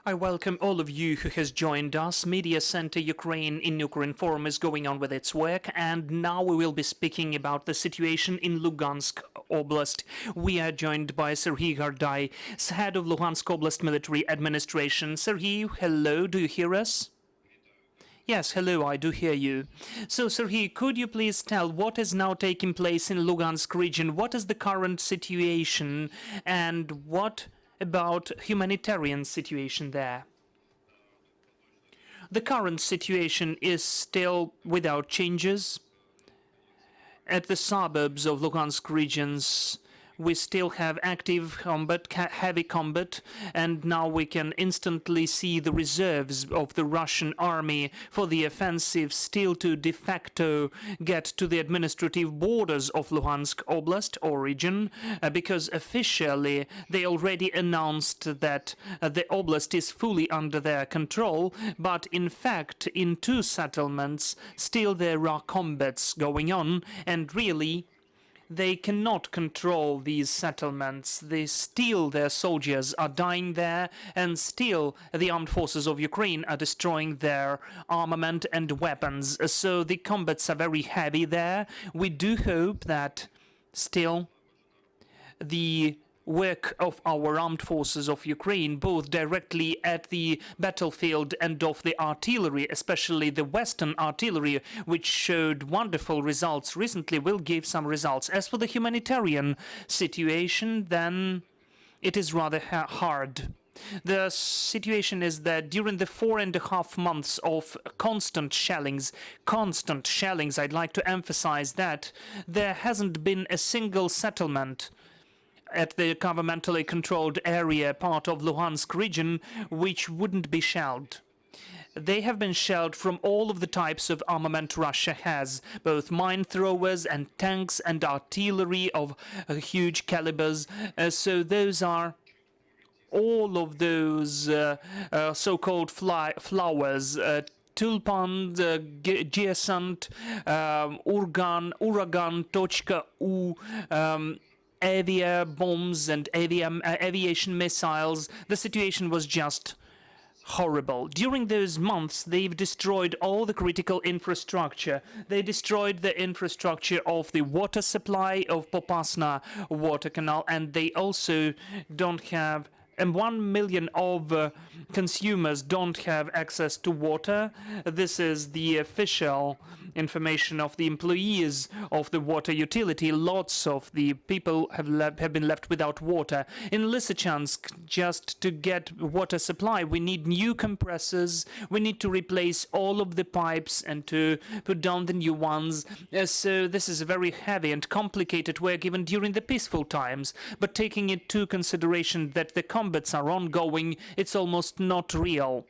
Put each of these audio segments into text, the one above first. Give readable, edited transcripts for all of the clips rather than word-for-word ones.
I welcome all of you who has joined us. Media Center Ukraine in Ukraine Forum is going on with its work, and now we will be speaking about the situation in Luhansk Oblast. We are joined by Serhiy Haidai, head of Luhansk Oblast Military Administration. Serhiy, hello, do you hear us? Yes, hello, I do hear you. So, Serhiy, could you please tell what is now taking place in Lugansk region? What is the current situation, and what about humanitarian situation there? The current situation is still without changes. At the suburbs of Lugansk regions, we still have active combat, heavy combat, and now we can instantly see the reserves of the Russian army for the offensive still to de facto get to the administrative borders of Luhansk Oblast or region, because officially they already announced that the oblast is fully under their control, but in fact in two settlements still there are combats going on, and really they cannot control these settlements. They still, their soldiers are dying there, and still the armed forces of Ukraine are destroying their armament and weapons. So the combats are very heavy there. We do hope that still the work of our armed forces of Ukraine, both directly at the battlefield and of the artillery, especially the Western artillery, which showed wonderful results recently, will give some results. As for the humanitarian situation, then it is rather hard. The situation is that during the 4.5 months of constant shellings, I'd like to emphasize that there hasn't been a single settlement at the governmentally controlled area part of Luhansk region which wouldn't be shelled. They have been shelled from all of the types of armament Russia has, both mine throwers and tanks and artillery of huge calibers. So those are all of those so-called flowers, Tulpan, Giesant, Uragan, Tochka U, avia bombs and aviation missiles. The situation was just horrible. During those months, they've destroyed all the critical infrastructure. They destroyed the infrastructure of the water supply of Popasna water canal, and they also don't have, and 1 million of consumers don't have access to water. This is the official information of the employees of the water utility. Lots of the people have been left without water. In Lysychansk, just to get water supply, we need new compressors. We need to replace all of the pipes and to put down the new ones. So this is a very heavy and complicated work even during the peaceful times. But taking into consideration that the combats are ongoing, it's almost not real.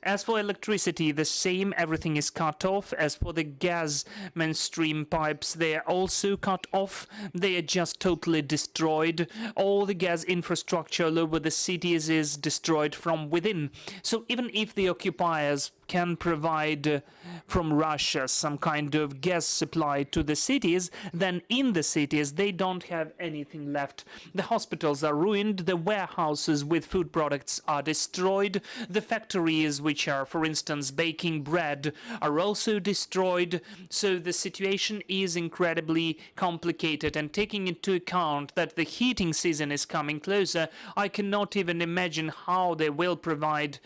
As for electricity, the same, everything is cut off. As for the gas mainstream pipes, they are also cut off. They are just totally destroyed. All the gas infrastructure all over the cities is destroyed from within. So even if the occupiers can provide from Russia some kind of gas supply to the cities, then in the cities they don't have anything left. The hospitals are ruined, the warehouses with food products are destroyed, the factories which are, for instance, baking bread are also destroyed. So the situation is incredibly complicated, and taking into account that the heating season is coming closer, I cannot even imagine how they will provide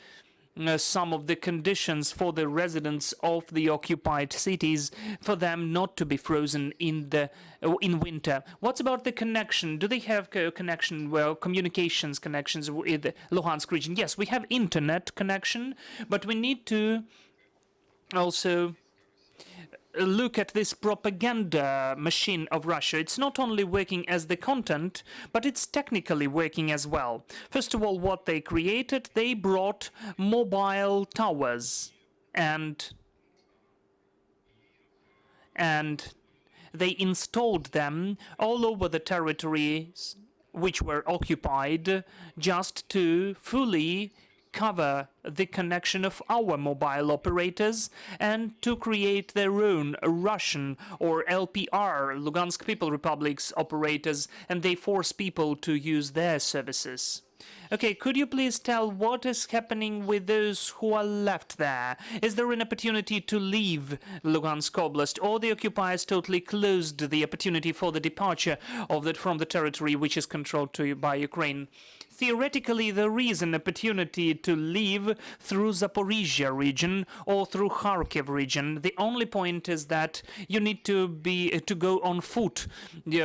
some of the conditions for the residents of the occupied cities for them not to be frozen in winter. What about the connection? Do they have connection, well, communications connections with the Luhansk region? Yes, we have internet connection, but we need to also look at this propaganda machine of Russia. It's not only working as the content, but it's technically working as well. First of all, what they created, they brought mobile towers and they installed them all over the territories which were occupied, just to fully cover the connection of our mobile operators and to create their own Russian or LPR, Lugansk People Republic's operators, and they force people to use their services. Okay, could you please tell what is happening with those who are left there? Is there an opportunity to leave Luhansk Oblast, or the occupiers totally closed the opportunity for the departure of from the territory which is controlled by Ukraine? Theoretically, there is an opportunity to leave through Zaporizhia region or through Kharkiv region. The only point is that you need to go on foot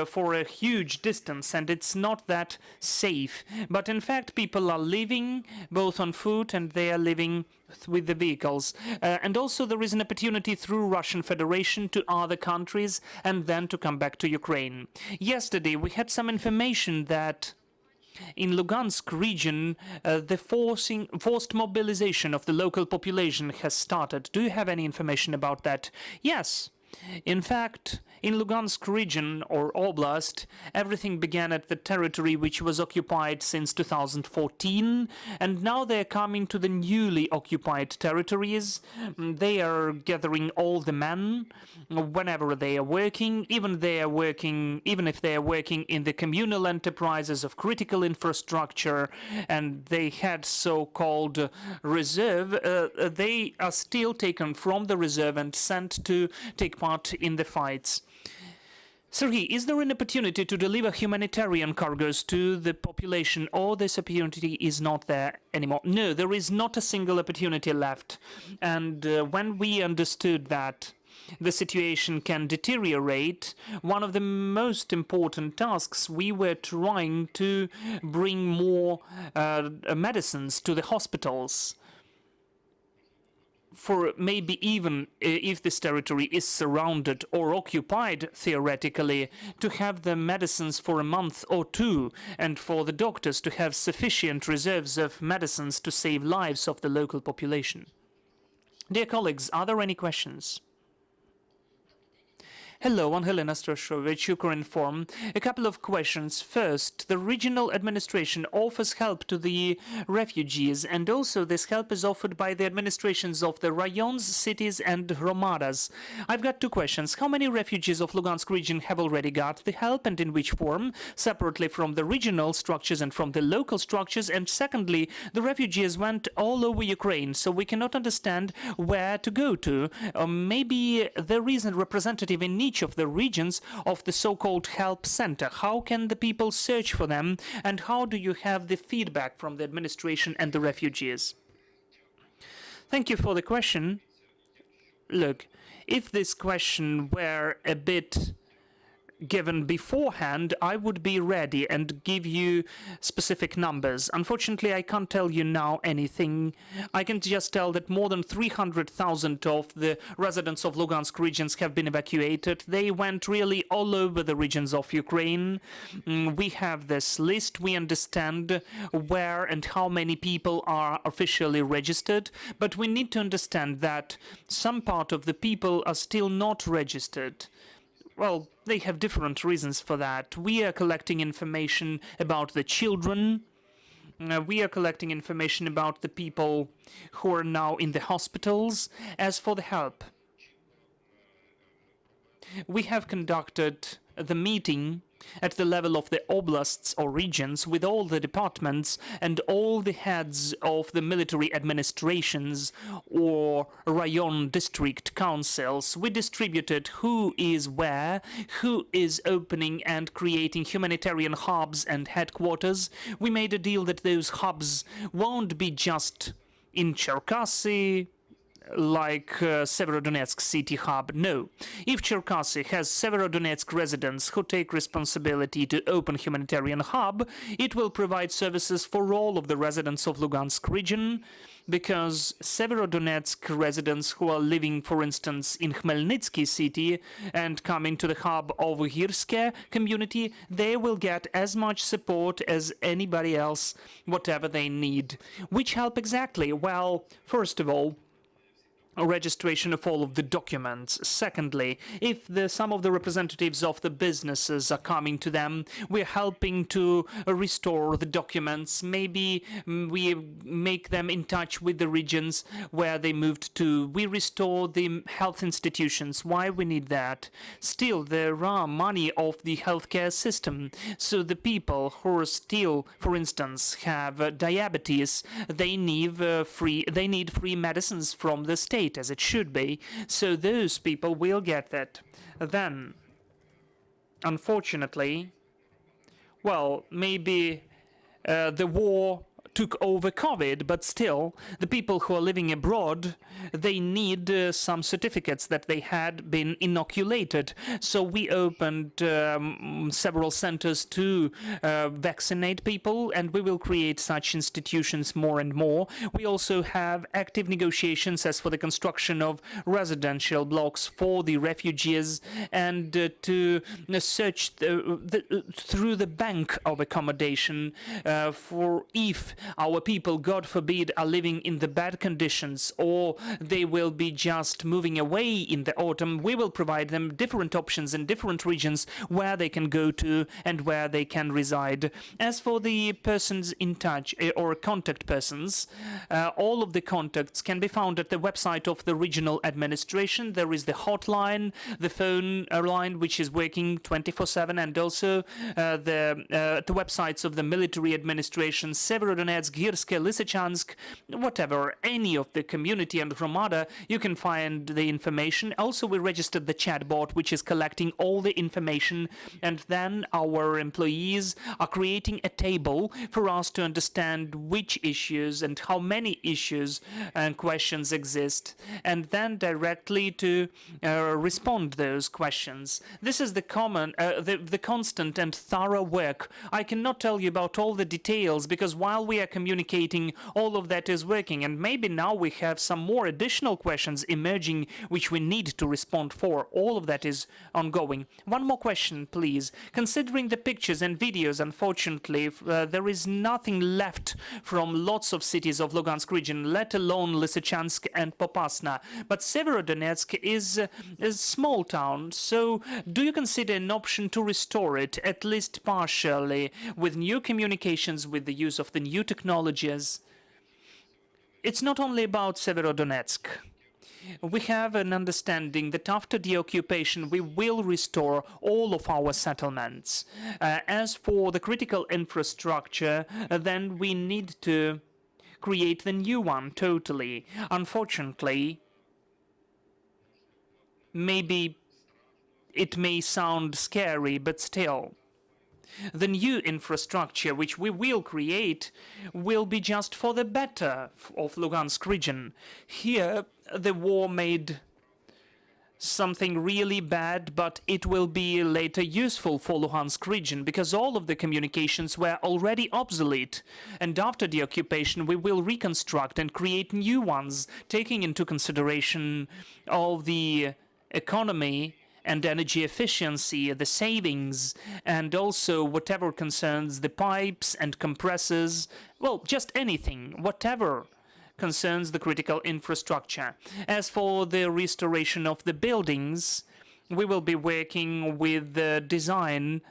for a huge distance, and it's not that safe. But in fact, people are living both on foot and they are living with the vehicles. And also there is an opportunity through Russian Federation to other countries and then to come back to Ukraine. Yesterday we had some information that in Lugansk region, the forced mobilization of the local population has started. Do you have any information about that? Yes. In fact, in Lugansk region or Oblast, everything began at the territory which was occupied since 2014, and now they are coming to the newly occupied territories. They are gathering all the men whenever they are working, even if they are working in the communal enterprises of critical infrastructure, and they had so-called reserve. They are still taken from the reserve and sent to take part in the fights. Serhiy, is there an opportunity to deliver humanitarian cargoes to the population, or this opportunity is not there anymore? No, there is not a single opportunity left. And when we understood that the situation can deteriorate, one of the most important tasks, we were trying to bring more medicines to the hospitals. For maybe even if this territory is surrounded or occupied, theoretically, to have the medicines for a month or two, and for the doctors to have sufficient reserves of medicines to save lives of the local population. Dear colleagues, are there any questions? Hello, I'm Helena Strashovich, Ukrinform. A couple of questions. First, the regional administration offers help to the refugees, and also this help is offered by the administrations of the rayons, cities, and hromadas. I've got two questions. How many refugees of Lugansk region have already got the help, and in which form, separately from the regional structures and from the local structures? And secondly, the refugees went all over Ukraine, so we cannot understand where to go to. Maybe there is a representative in each of the regions of the so-called help center. How can the people search for them, and how do you have the feedback from the administration and the refugees? Thank you for the question. Look, if this question were a bit given beforehand, I would be ready and give you specific numbers. Unfortunately, I can't tell you now anything. I can just tell that more than 300,000 of the residents of Lugansk regions have been evacuated. They went really all over the regions of Ukraine. We have this list. We understand where and how many people are officially registered, but we need to understand that some part of the people are still not registered. Well, they have different reasons for that. We are collecting information about the children. We are collecting information about the people who are now in the hospitals. As for the help, we have conducted the meeting at the level of the oblasts or regions with all the departments and all the heads of the military administrations or rayon district councils. We distributed who is where, who is opening and creating humanitarian hubs and headquarters. We made a deal that those hubs won't be just in Cherkasy, like Severodonetsk city hub. No. If Cherkasy has Severodonetsk residents who take responsibility to open humanitarian hub, it will provide services for all of the residents of Lugansk region, because Severodonetsk residents who are living, for instance, in Khmelnytsky city and coming to the hub of Girske community, they will get as much support as anybody else, whatever they need. Which help exactly? Well, first of all, registration of all of the documents. Secondly, if some of the representatives of the businesses are coming to them, we're helping to restore the documents. Maybe we make them in touch with the regions where they moved to. We restore the health institutions. Why we need that? Still, there are money of the healthcare system. So the people who are still, for instance, have diabetes, they need free medicines from the state, as it should be, so those people will get that. Then, unfortunately, well, maybe the war took over COVID, but still, the people who are living abroad, they need some certificates that they had been inoculated. So we opened several centers to vaccinate people, and we will create such institutions more and more. We also have active negotiations as for the construction of residential blocks for the refugees, and to search through the bank of accommodation for if our people, God forbid, are living in the bad conditions, or they will be just moving away in the autumn. We will provide them different options in different regions where they can go to and where they can reside. As for the persons in touch or contact persons, all of the contacts can be found at the website of the regional administration. There is the hotline, the phone line, which is working 24/7, and also the websites of the military administration, Severodonetsk, Girske, Lysychansk, whatever, any of the community and Hromada, you can find the information. Also, we registered the chatbot, which is collecting all the information, and then our employees are creating a table for us to understand which issues and how many issues and questions exist, and then directly to respond those questions. This is the constant and thorough work. I cannot tell you about all the details, because while we are communicating, all of that is working, and maybe now we have some more additional questions emerging which we need to respond for. All of that is ongoing. One more question, please. Considering the pictures and videos, unfortunately, there is nothing left from lots of cities of Lugansk region, let alone Lysychansk and Popasna. But Severodonetsk is a small town, so do you consider an option to restore it, at least partially, with new communications, with the use of the new technologies? It's not only about Severodonetsk. We have an understanding that after the occupation we will restore all of our settlements. As for the critical infrastructure, then we need to create the new one totally. Unfortunately, maybe it may sound scary, but still, the new infrastructure which we will create will be just for the better of Lugansk region. Here, the war made something really bad, but it will be later useful for Luhansk region, because all of the communications were already obsolete. And after the occupation, we will reconstruct and create new ones, taking into consideration all the economy and energy efficiency, the savings, and also whatever concerns the pipes and compressors, well, just anything, whatever concerns the critical infrastructure. As for the restoration of the buildings, we will be working with the design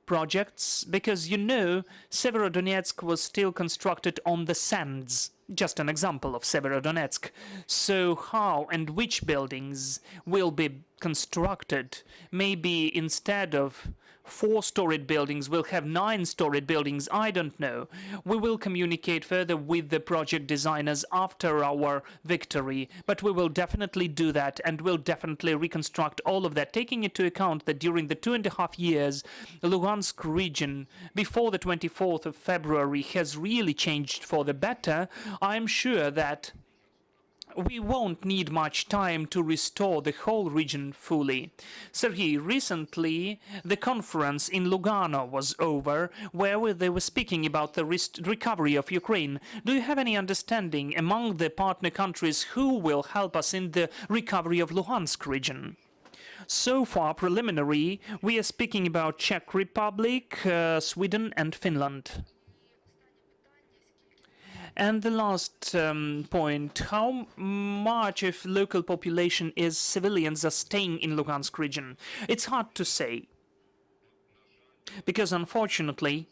projects, because, you know, Severodonetsk was still constructed on the sands. Just an example of Severodonetsk. So how and which buildings will be constructed? Maybe instead of 4-storied buildings, we'll have 9-storied buildings, I don't know. We will communicate further with the project designers after our victory, but we will definitely do that, and we'll definitely reconstruct all of that, taking into account that during the 2.5 years, the Luhansk region, before the 24th of February, has really changed for the better. I'm sure that we won't need much time to restore the whole region fully. Serhiy, recently the conference in Lugano was over, where they were speaking about the recovery of Ukraine. Do you have any understanding among the partner countries who will help us in the recovery of Luhansk region? So far, preliminary, we are speaking about Czech Republic, Sweden and Finland. And the last point, how much of local population is civilians are staying in Luhansk region? It's hard to say, because unfortunately,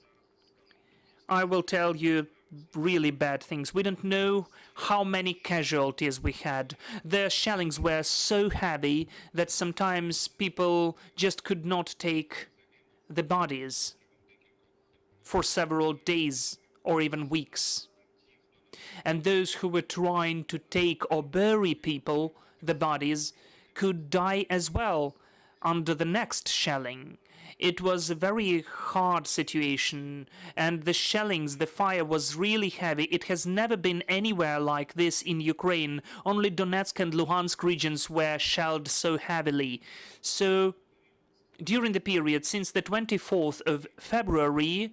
I will tell you really bad things. We don't know how many casualties we had. The shellings were so heavy that sometimes people just could not take the bodies for several days or even weeks. And those who were trying to take or bury people, the bodies, could die as well under the next shelling. It was a very hard situation, and the shellings, the fire was really heavy. It has never been anywhere like this in Ukraine. Only Donetsk and Luhansk regions were shelled so heavily. So during the period since the 24th of February,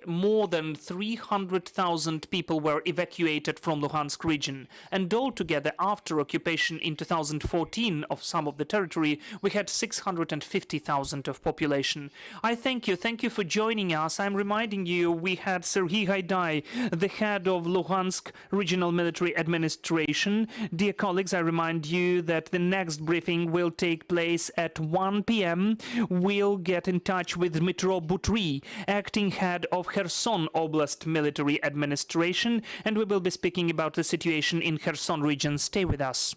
more than 300,000 people were evacuated from Luhansk region. And altogether, after occupation in 2014 of some of the territory, we had 650,000 of population. I thank you. Thank you for joining us. I'm reminding you, we had Serhiy Haidai, the head of Luhansk Regional Military Administration. Dear colleagues, I remind you that the next briefing will take place at 1 p.m. We'll get in touch with Dmytro Butry, acting head of Kherson Oblast Military Administration, and we will be speaking about the situation in Kherson region. Stay with us.